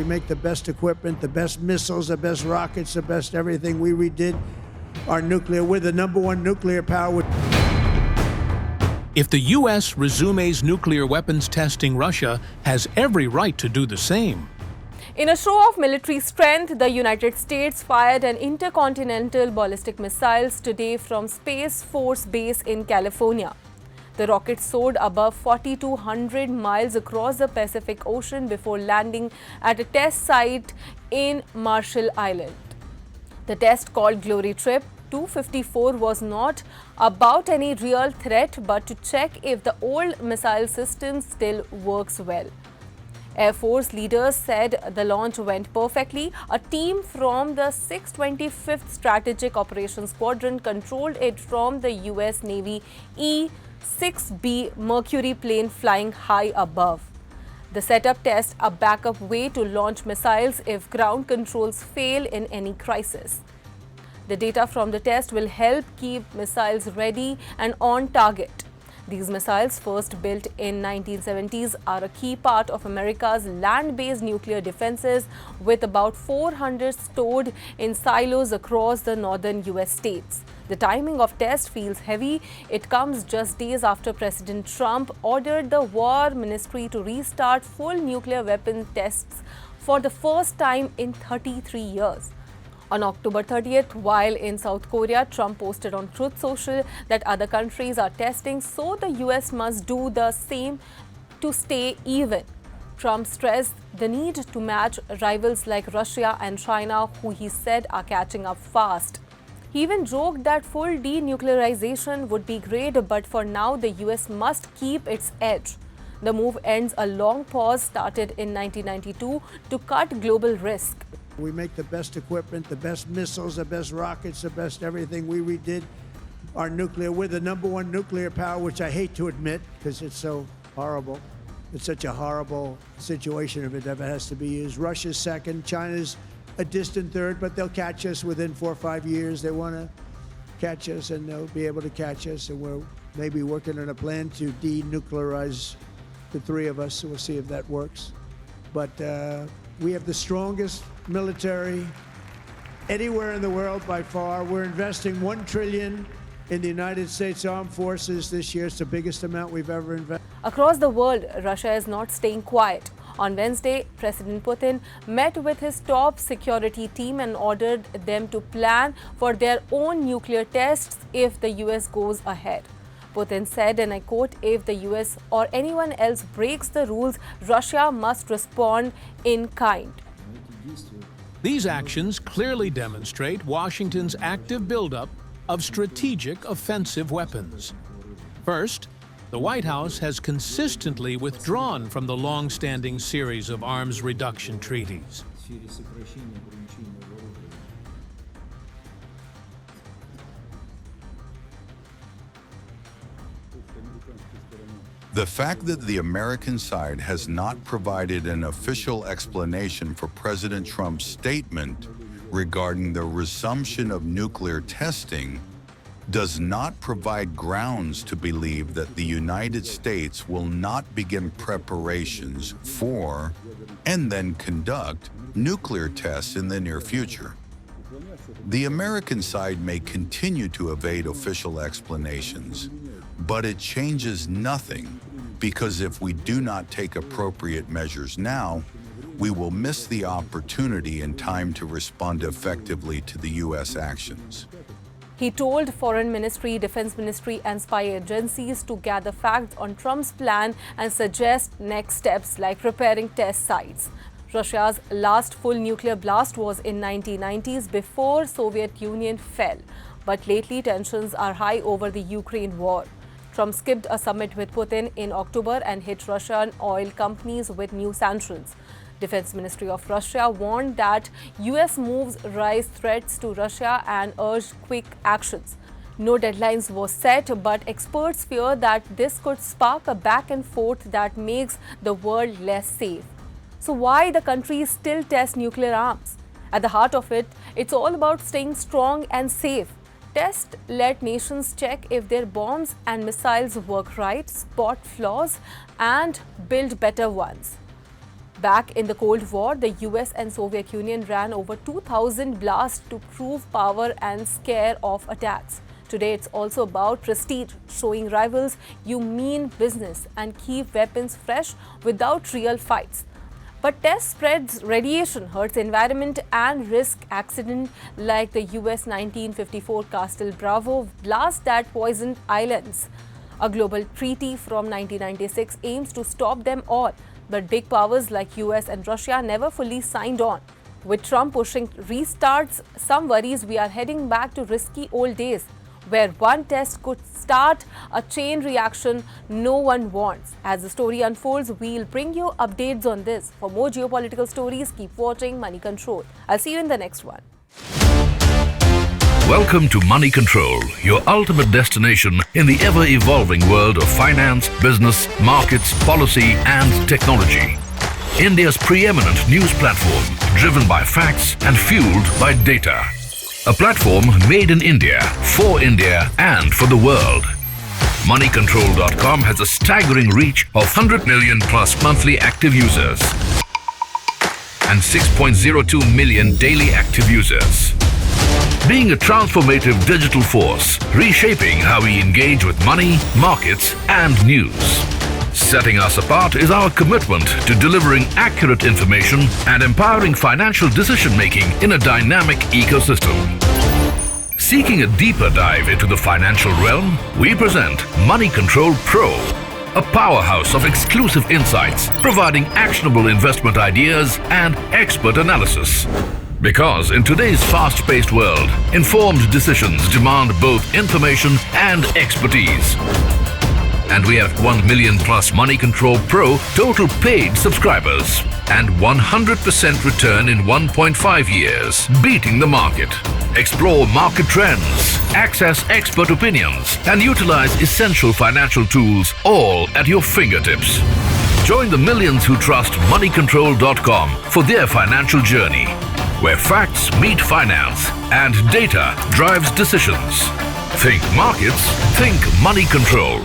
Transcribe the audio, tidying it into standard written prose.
make the best equipment, the best missiles, the best rockets, the best everything. We redid our nuclear. We're the #1 nuclear power. If the U.S. resumes nuclear weapons testing, Russia has every right to do the same. In a show of military strength, the United States fired an intercontinental ballistic missiles today from Space Force Base in California. The rocket soared above 4,200 miles across the Pacific Ocean before landing at a test site in Marshall Island. The test, called Glory Trip 254, was not about any real threat but to check if the old missile system still works well. Air Force leaders said the launch went perfectly. A team from the 625th Strategic Operations Squadron controlled it from the U.S. Navy E-6B Mercury plane flying high above. The setup tests a backup way to launch missiles if ground controls fail in any crisis. The data from the test will help keep missiles ready and on target. These missiles, first built in 1970s, are a key part of America's land-based nuclear defenses, with about 400 stored in silos across the northern U.S. states. The timing of test feels heavy. It comes just days after President Trump ordered the War Ministry to restart full nuclear weapon tests for the first time in 33 years. On October 30th, while in South Korea, Trump posted on Truth Social that other countries are testing, so the US must do the same to stay even. Trump stressed the need to match rivals like Russia and China, who he said are catching up fast. He even joked that full denuclearization would be great, but for now, the US must keep its edge. The move ends a long pause started in 1992 to cut global risk. We make the best equipment, the best missiles, the best rockets, the best everything. We redid our nuclear. We're the #1 nuclear power, which I hate to admit because it's so horrible. It's such a horrible situation if it ever has to be used. Russia's second, China's a distant third, but they'll catch us within 4 or 5 years. They want to catch us, and they'll be able to catch us. And we're maybe working on a plan to denuclearize the three of us, so we'll see if that works. But we have the strongest military anywhere in the world by far. We're investing $1 trillion in the United States Armed Forces this year. It's the biggest amount we've ever invested. Across the world, Russia is not staying quiet. On Wednesday, President Putin met with his top security team and ordered them to plan for their own nuclear tests if the US goes ahead. Putin said, and I quote, "If the US or anyone else breaks the rules, Russia must respond in kind." These actions clearly demonstrate Washington's active buildup of strategic offensive weapons. First, the White House has consistently withdrawn from the long-standing series of arms reduction treaties. The fact that the American side has not provided an official explanation for President Trump's statement regarding the resumption of nuclear testing does not provide grounds to believe that the United States will not begin preparations for and then conduct nuclear tests in the near future. The American side may continue to evade official explanations, but it changes nothing, because if we do not take appropriate measures now, we will miss the opportunity in time to respond effectively to the U.S. actions. He told Foreign Ministry, Defense Ministry and spy agencies to gather facts on Trump's plan and suggest next steps like preparing test sites. Russia's last full nuclear blast was in 1990s before Soviet Union fell. But lately tensions are high over the Ukraine war. Trump skipped a summit with Putin in October and hit Russian oil companies with new sanctions. Defense Ministry of Russia warned that US moves raise threats to Russia and urged quick actions. No deadlines were set, but experts fear that this could spark a back and forth that makes the world less safe. So why the countries still test nuclear arms? At the heart of it, it's all about staying strong and safe. Tests let nations check if their bombs and missiles work right, spot flaws, and build better ones. Back in the Cold War, the US and Soviet Union ran over 2,000 blasts to prove power and scare off attacks. Today, it's also about prestige, showing rivals you mean business and keep weapons fresh without real fights. But test spreads radiation, hurts environment and risk accident like the US 1954 Castle Bravo blast that poisoned islands. A global treaty from 1996 aims to stop them all, but big powers like US and Russia never fully signed on. With Trump pushing restarts, some worries we are heading back to risky old days, where one test could start a chain reaction no one wants. As the story unfolds, we'll bring you updates on this. For more geopolitical stories, keep watching Money Control. I'll see you in the next one. Welcome to Money Control, your ultimate destination in the ever-evolving world of finance, business, markets, policy and technology. India's preeminent news platform, driven by facts and fueled by data. A platform made in India, for India and for the world. Moneycontrol.com has a staggering reach of 100 million plus monthly active users and 6.02 million daily active users. Being a transformative digital force, reshaping how we engage with money, markets and news. Setting us apart is our commitment to delivering accurate information and empowering financial decision-making in a dynamic ecosystem. Seeking a deeper dive into the financial realm, we present Money Control Pro, a powerhouse of exclusive insights, providing actionable investment ideas and expert analysis. Because in today's fast-paced world, informed decisions demand both information and expertise. And we have 1 million plus Money Control Pro total paid subscribers and 100% return in 1.5 years, beating the market. Explore market trends, access expert opinions, and utilize essential financial tools all at your fingertips. Join the millions who trust Moneycontrol.com for their financial journey, where facts meet finance and data drives decisions. Think markets, think Money Control.